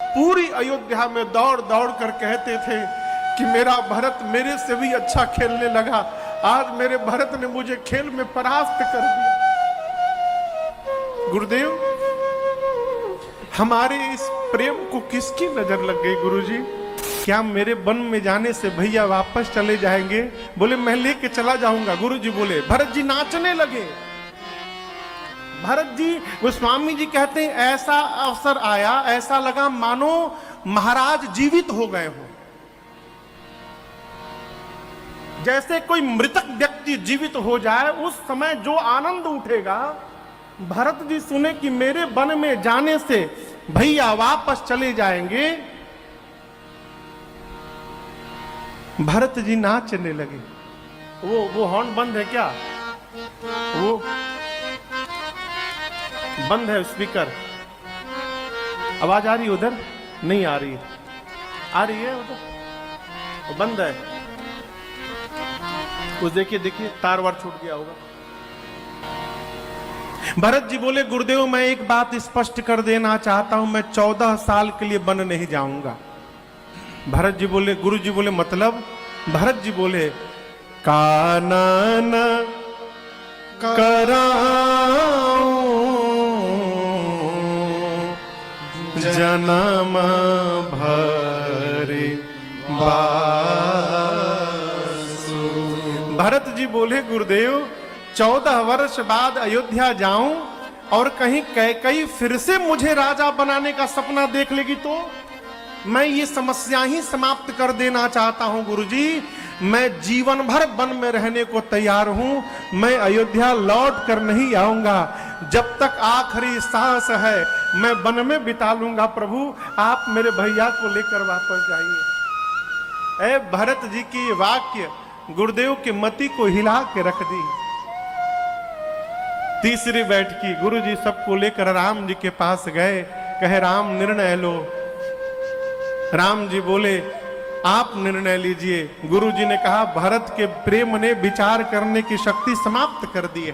पूरी अयोध्या में दौड़ दौड़ कर कहते थे कि मेरा भरत मेरे से भी अच्छा खेलने लगा, आज मेरे भरत ने मुझे खेल में परास्त कर दिया। गुरुदेव, हमारे इस प्रेम को किसकी नजर लग गई गुरुजी? क्या मेरे वन में जाने से भैया वापस चले जाएंगे? बोले मैं लेके चला जाऊंगा। गुरुजी बोले, भरत जी नाचने लगे। भरत जी, गोस्वामी जी कहते हैं ऐसा अवसर आया, ऐसा लगा मानो महाराज जीवित हो गए हो। जैसे कोई मृतक व्यक्ति जीवित हो जाए, उस समय जो आनंद उठेगा। भरत जी सुने कि मेरे वन में जाने से भैया वापस चले जाएंगे, भरत जी नाचने लगे। वो हॉर्न बंद है क्या? वो बंद है स्पीकर। आवाज आ रही है उधर? नहीं आ रही है। आ रही है उधर? बंद है। उस देखिए तार वार छूट गया होगा। भरत जी बोले, गुरुदेव मैं एक बात स्पष्ट कर देना चाहता हूं, मैं 14 साल के लिए वन नहीं जाऊंगा। भरत जी बोले, गुरु जी बोले मतलब? भरत जी बोले, कानन कराऊं जन्म भरे बासु। भरत जी बोले, गुरुदेव 14 वर्ष बाद अयोध्या जाऊं और कहीं कैकई फिर से मुझे राजा बनाने का सपना देख लेगी तो मैं ये समस्या ही समाप्त कर देना चाहता हूं। गुरुजी, मैं जीवन भर वन में रहने को तैयार हूं, मैं अयोध्या लौट कर नहीं आऊंगा। जब तक आखिरी सांस है मैं वन में बिता लूंगा। प्रभु आप मेरे भैया को लेकर वापस जाइए। ए भरत जी की वाक्य गुरुदेव के मति को हिला के रख दी। तीसरी बैठकी, गुरु जी सबको लेकर राम जी के पास गए। कहे राम निर्णय लो। राम जी बोले आप निर्णय लीजिए। गुरु जी ने कहा भरत के प्रेम ने विचार करने की शक्ति समाप्त कर दी है।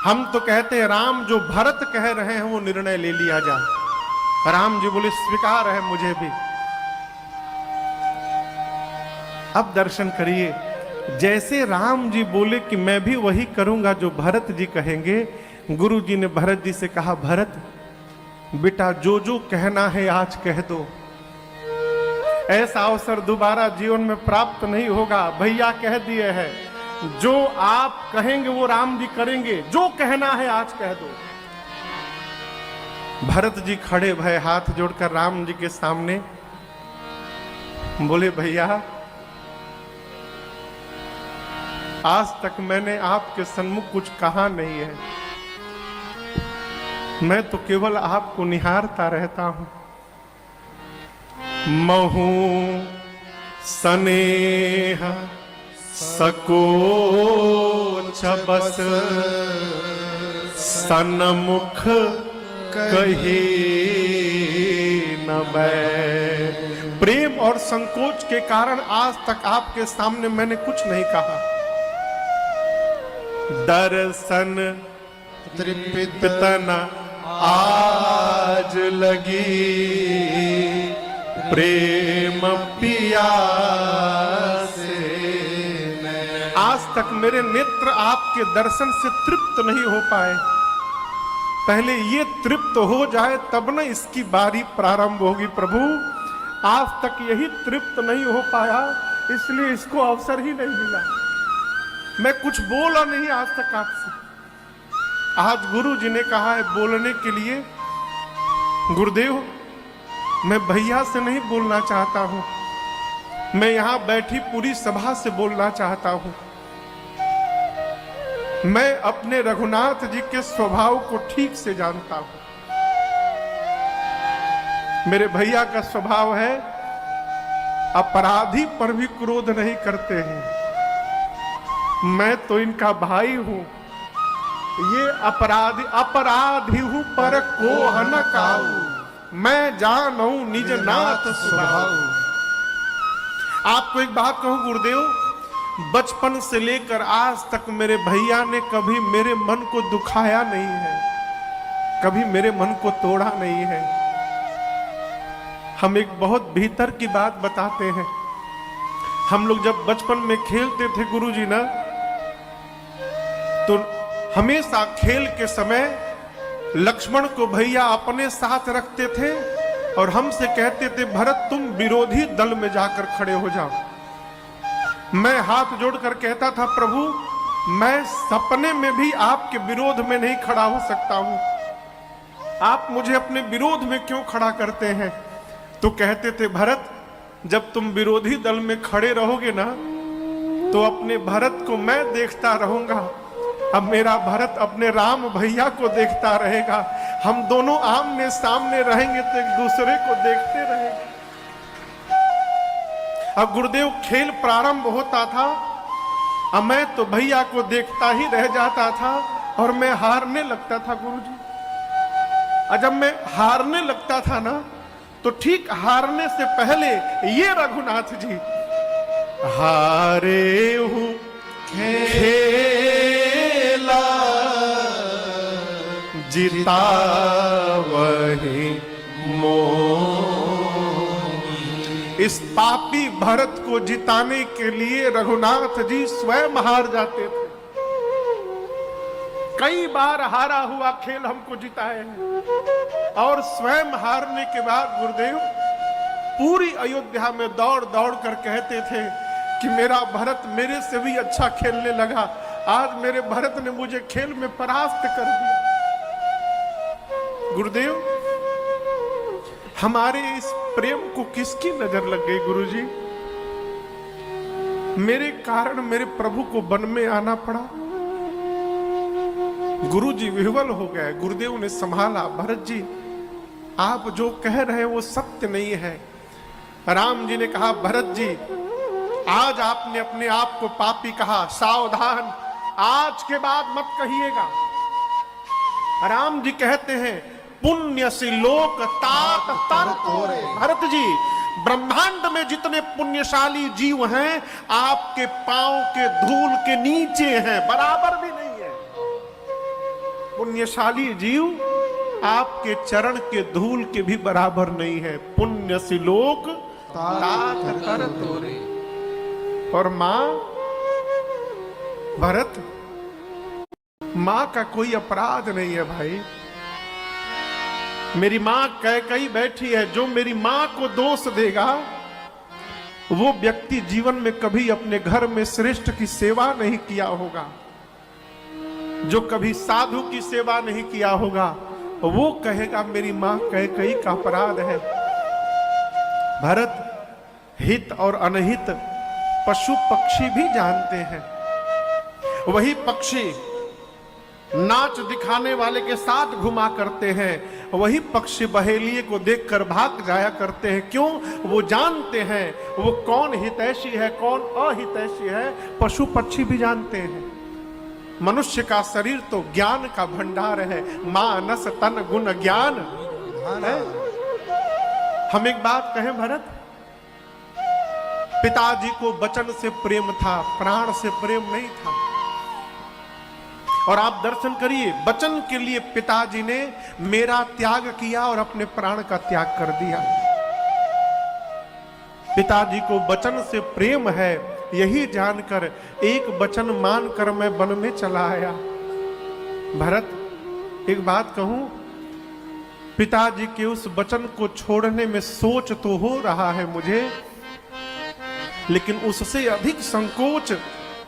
हम तो कहते हैं राम जो भरत कह रहे हैं वो निर्णय ले लिया जाए। राम जी बोले स्वीकार है मुझे भी। अब दर्शन करिए, जैसे राम जी बोले कि मैं भी वही करूंगा जो भरत जी कहेंगे, गुरु जी ने भरत जी से कहा भरत बेटा जो जो कहना है आज कह दो। ऐसा अवसर दोबारा जीवन में प्राप्त नहीं होगा। भैया कह दिए हैं, जो आप कहेंगे वो राम जी करेंगे, जो कहना है आज कह दो। भरत जी खड़े भय हाथ जोड़कर राम जी के सामने बोले भैया आज तक मैंने आपके सन्मुख कुछ कहा नहीं है, मैं तो केवल आपको निहारता रहता हूं। महू स्नेह सकोच बस सन्मुख कहे न बै। प्रेम और संकोच के कारण आज तक आपके सामने मैंने कुछ नहीं कहा। दर्शन तृप्तन आज लगी प्रेम पिया से। आज तक मेरे नेत्र आपके दर्शन से तृप्त नहीं हो पाए। पहले ये तृप्त हो जाए तब न इसकी बारी प्रारंभ होगी। प्रभु आज तक यही तृप्त नहीं हो पाया, इसलिए इसको अवसर ही नहीं मिला। मैं कुछ बोला नहीं आज तक आपसे। आज गुरु जी ने कहा है बोलने के लिए। गुरुदेव मैं भैया से नहीं बोलना चाहता हूं, मैं यहां बैठी पूरी सभा से बोलना चाहता हूं। मैं अपने रघुनाथ जी के स्वभाव को ठीक से जानता हूं। मेरे भैया का स्वभाव है अपराधी पर भी क्रोध नहीं करते हैं। मैं तो इनका भाई हूं। ये अपराधी हूं पर कोह न काऊ, मैं जानू निज नाथ स्वभाव। आपको एक बात कहूं गुरुदेव, बचपन से लेकर आज तक मेरे भैया ने कभी मेरे मन को दुखाया नहीं है, कभी मेरे मन को तोड़ा नहीं है। हम एक बहुत भीतर की बात बताते हैं। हम लोग जब बचपन में खेलते थे गुरुजी ना, तो हमेशा खेल के समय लक्ष्मण को भैया अपने साथ रखते थे और हमसे कहते थे भरत तुम विरोधी दल में जाकर खड़े हो जाओ। मैं हाथ जोड़कर कहता था प्रभु मैं सपने में भी आपके विरोध में नहीं खड़ा हो सकता हूं, आप मुझे अपने विरोध में क्यों खड़ा करते हैं? तो कहते थे भरत जब तुम विरोधी दल में खड़े रहोगे ना तो अपने भरत को मैं देखता रहूंगा, अब मेरा भरत अपने राम भैया को देखता रहेगा, हम दोनों आमने सामने रहेंगे तो एक दूसरे को देखते रहेंगे। अब गुरुदेव खेल प्रारंभ होता था, अब मैं तो भैया को देखता ही रह जाता था और मैं हारने लगता था गुरुजी। और जब मैं हारने लगता था ना तो ठीक हारने से पहले ये रघुनाथ जी हारे हूं खेला जीता वही मोह। इस पापी भरत को जिताने के लिए रघुनाथ जी स्वयं हार जाते थे। कई बार हारा हुआ खेल हमको जिताए हैं और स्वयं हारने के बाद गुरुदेव पूरी अयोध्या में दौड़ दौड़ कर कहते थे कि मेरा भरत मेरे से भी अच्छा खेलने लगा, आज मेरे भरत ने मुझे खेल में परास्त कर दिया। गुरुदेव हमारे इस प्रेम को किसकी नजर लग गई गुरुजी? मेरे कारण मेरे प्रभु को वन में आना पड़ा। गुरु जी विह्वल हो गए। गुरुदेव ने संभाला, भरत जी आप जो कह रहे हैं वो सत्य नहीं है। राम जी ने कहा भरत जी आज आपने अपने आप को पापी कहा, सावधान आज के बाद मत कहिएगा। राम जी कहते हैं पुण्य से लोक तात तर तोरे। भरत जी ब्रह्मांड में जितने पुण्यशाली जीव हैं आपके पांव के धूल के नीचे हैं, बराबर भी नहीं है। पुण्यशाली जीव आपके चरण के धूल के भी बराबर नहीं है। पुण्य से लोक तात तर तोरे। और मां भरत, मां का कोई अपराध नहीं है भाई। मेरी मां कैकई बैठी है, जो मेरी मां को दोष देगा वो व्यक्ति जीवन में कभी अपने घर में श्रेष्ठ की सेवा नहीं किया होगा, जो कभी साधु की सेवा नहीं किया होगा वो कहेगा मेरी मां कैकई का अपराध है। भरत हित और अनहित पशु पक्षी भी जानते हैं। वही पक्षी नाच दिखाने वाले के साथ घुमा करते हैं, वही पक्षी बहेलिए को देखकर भाग जाया करते हैं। क्यों? वो जानते हैं वो कौन हितैषी है कौन अहितैषी है। पशु पक्षी भी जानते हैं। मनुष्य का शरीर तो ज्ञान का भंडार है, मानस तन गुण ज्ञान है। हम एक बात कहें भरत, पिताजी को वचन से प्रेम था, प्राण से प्रेम नहीं था। और आप दर्शन करिए, वचन के लिए पिताजी ने मेरा त्याग किया और अपने प्राण का त्याग कर दिया। पिताजी को वचन से प्रेम है यही जानकर एक वचन मानकर मैं वन में चला आया। भरत एक बात कहूं, पिताजी के उस वचन को छोड़ने में सोच तो हो रहा है मुझे, लेकिन उससे अधिक संकोच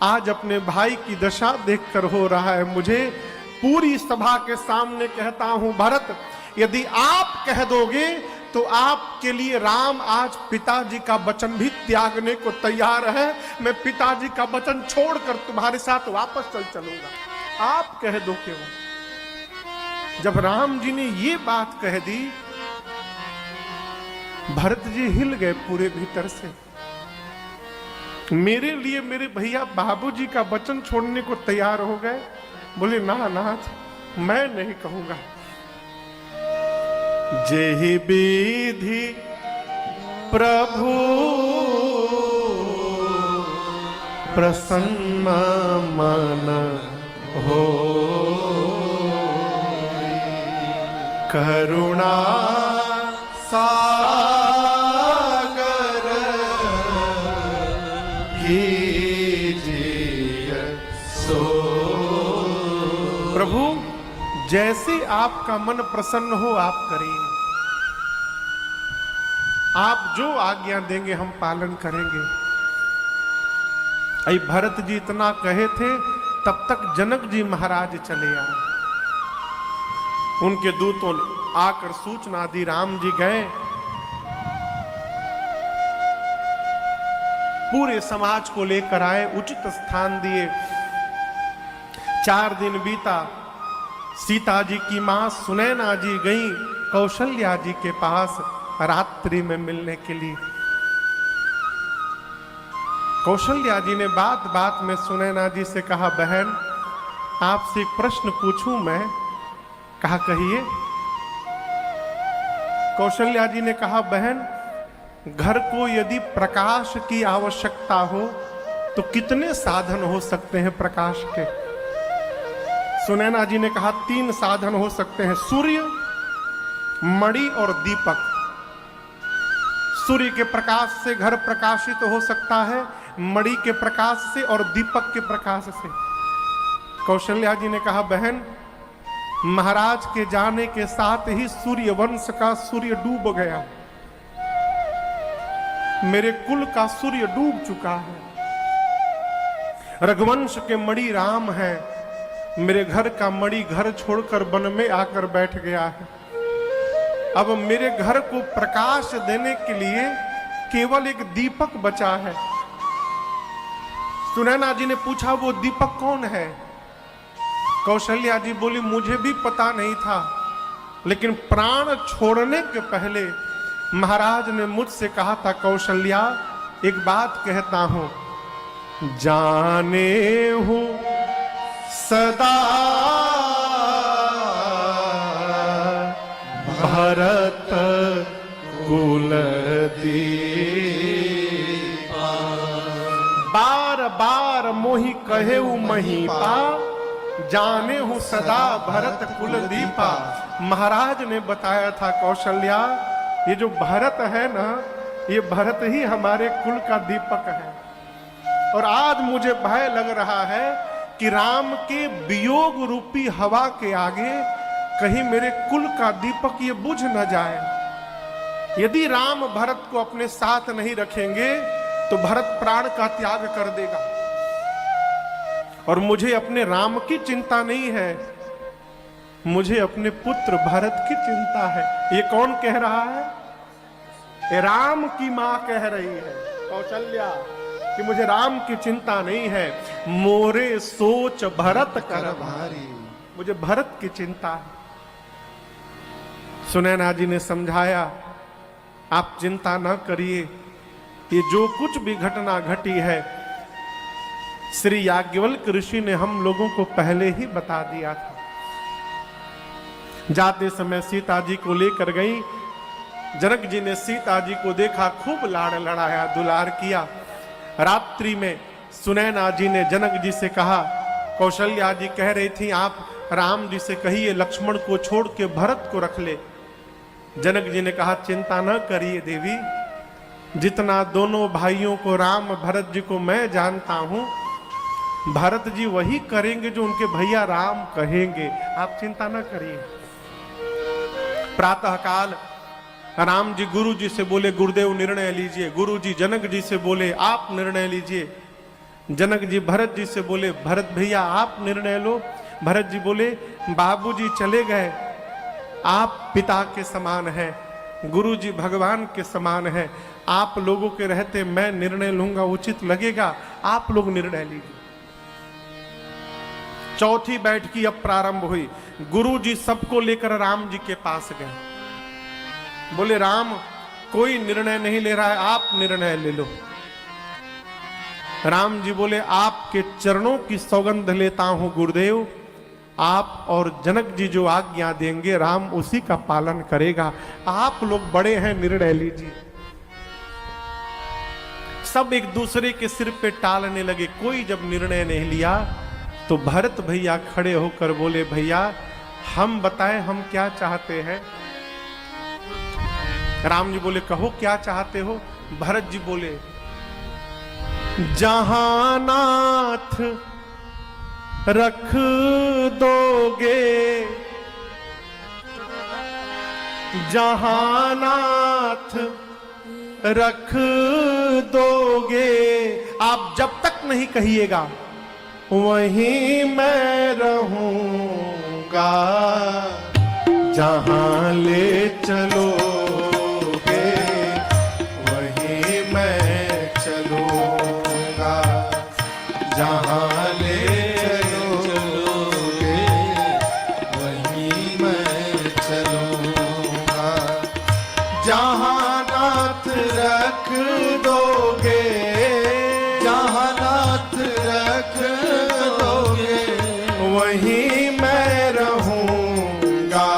आज अपने भाई की दशा देखकर हो रहा है मुझे। पूरी सभा के सामने कहता हूं भरत, यदि आप कह दोगे तो आपके लिए राम आज पिताजी का वचन भी त्यागने को तैयार है। मैं पिताजी का वचन छोड़कर तुम्हारे साथ वापस चलूंगा, आप कह दो क्यों? जब राम जी ने ये बात कह दी, भरत जी हिल गए पूरे भीतर से। मेरे लिए मेरे भैया बाबूजी का वचन छोड़ने को तैयार हो गए। बोले ना नाथ मैं नहीं कहूंगा। जेहि विधि प्रभु प्रसन्न मन हो, करुणा सा जैसे आपका मन प्रसन्न हो आप करिए, आप जो आज्ञा देंगे हम पालन करेंगे। अई भरत जी इतना कहे थे, तब तक जनक जी महाराज चले आए। उनके दूतों ने आकर सूचना दी, राम जी गए। पूरे समाज को लेकर आए, उचित स्थान दिए। 4 दिन बीता। सीता जी की मां सुनैना जी गई कौशल्या जी के पास रात्रि में मिलने के लिए। कौशल्या जी ने बात बात में सुनैना जी से कहा, बहन आपसे एक प्रश्न पूछूं मैं? कहा कहिए। कौशल्या जी ने कहा, बहन घर को यदि प्रकाश की आवश्यकता हो तो कितने साधन हो सकते हैं प्रकाश के? सुनैना जी ने कहा 3 साधन हो सकते हैं, सूर्य, मणि और दीपक। सूर्य के प्रकाश से घर प्रकाशित हो सकता है, मणि के प्रकाश से और दीपक के प्रकाश से। कौशल्या जी ने कहा, बहन महाराज के जाने के साथ ही सूर्य वंश का सूर्य डूब गया, मेरे कुल का सूर्य डूब चुका है। रघुवंश के मणि राम है, मेरे घर का मणि घर छोड़कर वन में आकर बैठ गया है। अब मेरे घर को प्रकाश देने के लिए केवल एक दीपक बचा है। सुनैना जी ने पूछा, वो दीपक कौन है? कौशल्या जी बोली, मुझे भी पता नहीं था, लेकिन प्राण छोड़ने के पहले महाराज ने मुझसे कहा था, कौशल्या एक बात कहता हूं, जाने हूं सदा भरत कुल दीपा। बार बार मोहि कहेऊ महीपा, जाने हूं सदा भरत कुल दीपा। महाराज ने बताया था, कौशल्या ये जो भरत है ना, ये भरत ही हमारे कुल का दीपक है। और आज मुझे भय लग रहा है कि राम के वियोग रूपी हवा के आगे कहीं मेरे कुल का दीपक ये बुझ न जाए। यदि राम भरत को अपने साथ नहीं रखेंगे तो भरत प्राण का त्याग कर देगा। और मुझे अपने राम की चिंता नहीं है, मुझे अपने पुत्र भरत की चिंता है। ये कौन कह रहा है? ये राम की मां कह रही है, कौशल्या, कि मुझे राम की चिंता नहीं है, मोरे सोच भरत कर भारी, मुझे भरत की चिंता है। सुनैना जी ने समझाया, आप चिंता न करिए, ये जो कुछ भी घटना घटी है श्री याज्ञवल्क ऋषि ने हम लोगों को पहले ही बता दिया था। जाते समय सीता जी को लेकर गई। जनक जी ने सीता जी को देखा, खूब लाड़ लड़ाया, दुलार किया। रात्रि में सुनैना जी ने जनक जी से कहा, कौशल्या जी कह रही थी आप राम जी से कहिए लक्ष्मण को छोड़ के भरत को रख ले। जनक जी ने कहा, चिंता न करिए देवी, जितना दोनों भाइयों को राम भरत जी को मैं जानता हूं, भरत जी वही करेंगे जो उनके भैया राम कहेंगे, आप चिंता न करिए। प्रातः काल राम जी गुरु जी से बोले, गुरुदेव निर्णय लीजिए। गुरु जी जनक जी से बोले, आप निर्णय लीजिए। जनक जी भरत जी से बोले, भरत भैया आप निर्णय लो। भरत जी बोले, बाबूजी चले गए, आप पिता के समान हैं, गुरु जी भगवान के समान हैं, आप लोगों के रहते मैं निर्णय लूंगा उचित लगेगा, आप लोग निर्णय लीजिए। चौथी बैठकी अब प्रारंभ हुई। गुरु जी सबको लेकर राम जी के पास गए। बोले, राम कोई निर्णय नहीं ले रहा है, आप निर्णय ले लो। राम जी बोले, आपके चरणों की सौगंध लेता हूं गुरुदेव, आप और जनक जी जो आज्ञा देंगे राम उसी का पालन करेगा, आप लोग बड़े हैं, निर्णय लीजिए। सब एक दूसरे के सिर पे टालने लगे। कोई जब निर्णय नहीं लिया तो भरत भैया खड़े होकर बोले, भैया हम बताएं हम क्या चाहते हैं। राम जी बोले, कहो क्या चाहते हो। भरत जी बोले, जहां नाथ रख दोगे जहां नाथ रख दोगे, आप जब तक नहीं कहिएगा वहीं मैं रहूंगा। जहां ले चलोगे वहीं मैं चलूंगा। जहां ले चलोगे वहीं मैं चलूंगा। जहां नाथ रख दोगे, जहां नाथ रख दोगे वहीं मैं रहूंगा।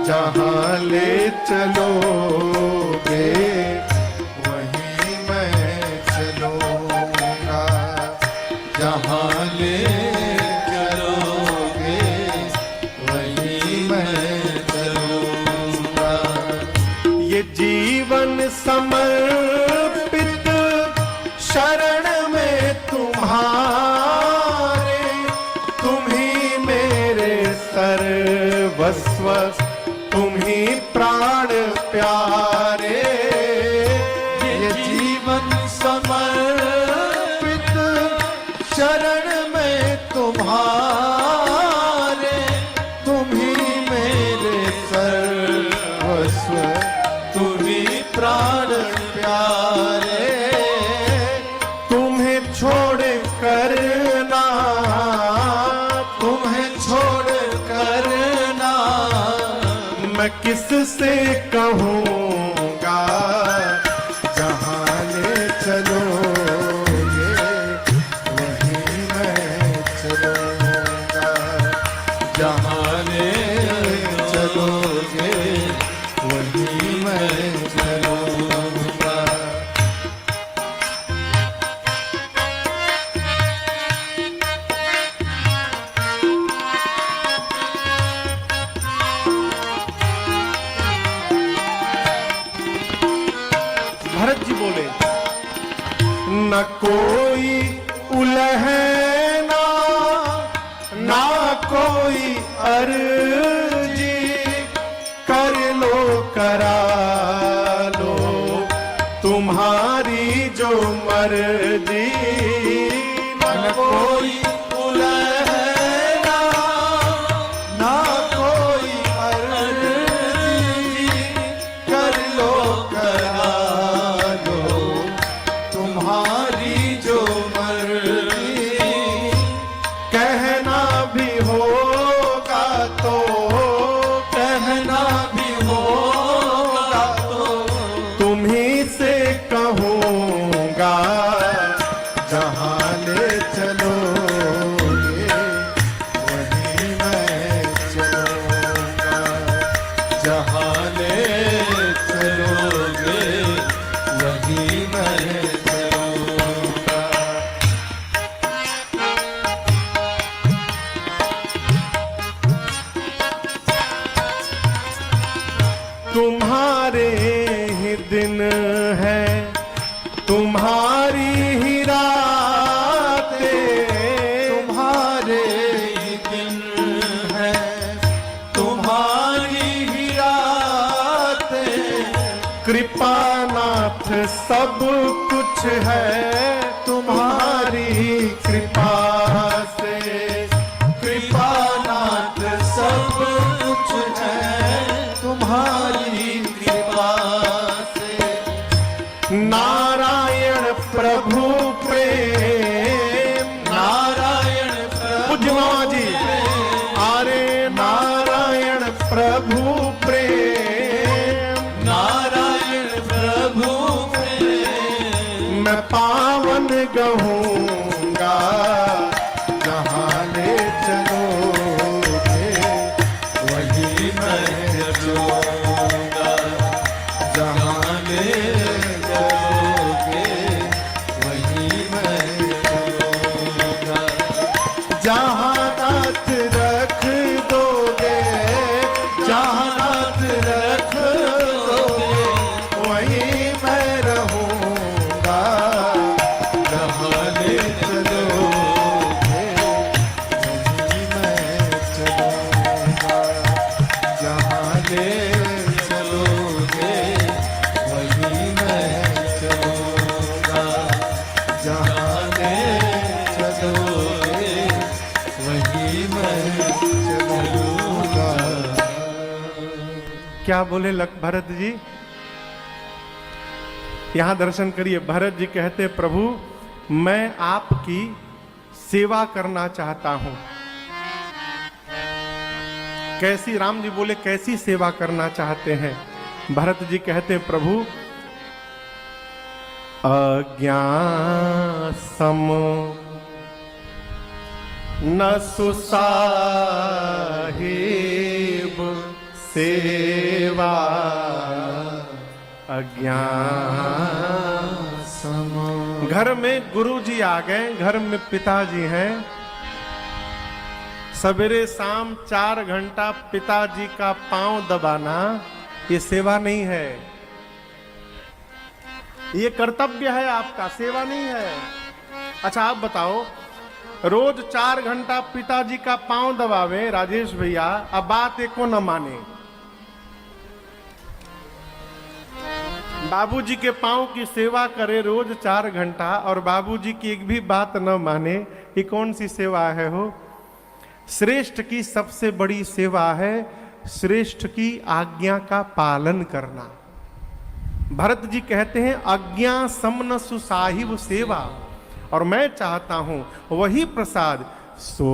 जहां ले चलोगे वहीं मैं चलूंगा। जहां ले चलोगे वहीं मैं चलूंगा। ये जीवन समर्पित शरण में तुम्हारे, तुम ही मेरे सर्वस्व, तुम ही प्राण प्यारे। ये जीवन समर्पित शरण में तुम्हारे, तुम ही मेरे सर्वस्व, तुम ही प्राण प्यारे। तुम्हें छोड़ कर ना, तुम्हें छोड़ कर ना मैं किससे कहूँगा। जहाँ ले चलोगे वहीं मैं चलूँगा। जहाँ ले चलोगे वहीं मैं चलूँगा। भरत जी बोले, न कोई उलहना ना कोई अर्जी, कर लो करा लो तुम्हारी जो मर्जी। न कोई उलहना ना कोई अर्जी, कर लो करा तुम्हारी जो मर्जी। कहना भी होगा तो, कहना भी होगा तो तुम्हीं से कहूँगा। जहाँ ले चलोगे वहीं मैं चलूँगा। जहाँ ले चलोगे वहीं मैं चलूँगा। तुम्हारे ही दिन है, तुम्हारी ही रातें, तुम्हारे ही दिन है, तुम्हारी ही रातें। कृपानाथ सब कुछ है तुम्हारी कृपा से। कृपानाथ सब कुछ है तुम्हारी कृपा से। नारायण प्रभु प्रेम, नारायण प्रभु जी, अरे नारायण प्रभु प्रेम, नारायण प्रभु प्रेम। मैं पावन कहूँगा। जहाँ ले चलोगे वहीं मैं चलूँगा। जहाँ ले चलोगे वहीं मैं चलूँगा। जहाँ नाथ रख दोगे, जहाँ नाथ रख दोगे वहीं मैं रहूँगा। जहाँ क्या बोले भरत जी? यहां दर्शन करिए। भरत जी कहते, प्रभु मैं आपकी सेवा करना चाहता हूं। कैसी? राम जी बोले कैसी सेवा करना चाहते हैं? भरत जी कहते, प्रभु अज्ञान सम न सुसाहिब सेवा, अज्ञान सम। घर में गुरुजी आ गए, घर में पिताजी हैं। सवेरे शाम 4 घंटा पिताजी का पांव दबाना ये सेवा नहीं है, ये कर्तव्य है आपका, सेवा नहीं है। अच्छा आप बताओ, रोज 4 घंटा पिताजी का पांव दबावे राजेश भैया, अब बात एको न माने, बाबूजी के पांव की सेवा करे रोज 4 घंटा और बाबूजी की एक भी बात न माने, ये कौन सी सेवा है हो? श्रेष्ठ की सबसे बड़ी सेवा है श्रेष्ठ की आज्ञा का पालन करना। भरत जी कहते हैं आज्ञा समन सुसाहिब सेवा, और मैं चाहता हूं वही प्रसाद, सो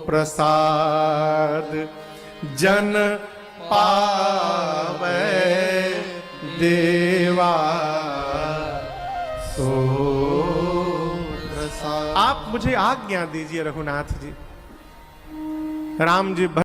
प्रसाद जन पावे देवा, सो प्रसाद। आप मुझे आज्ञा दीजिए रघुनाथ जी। राम जी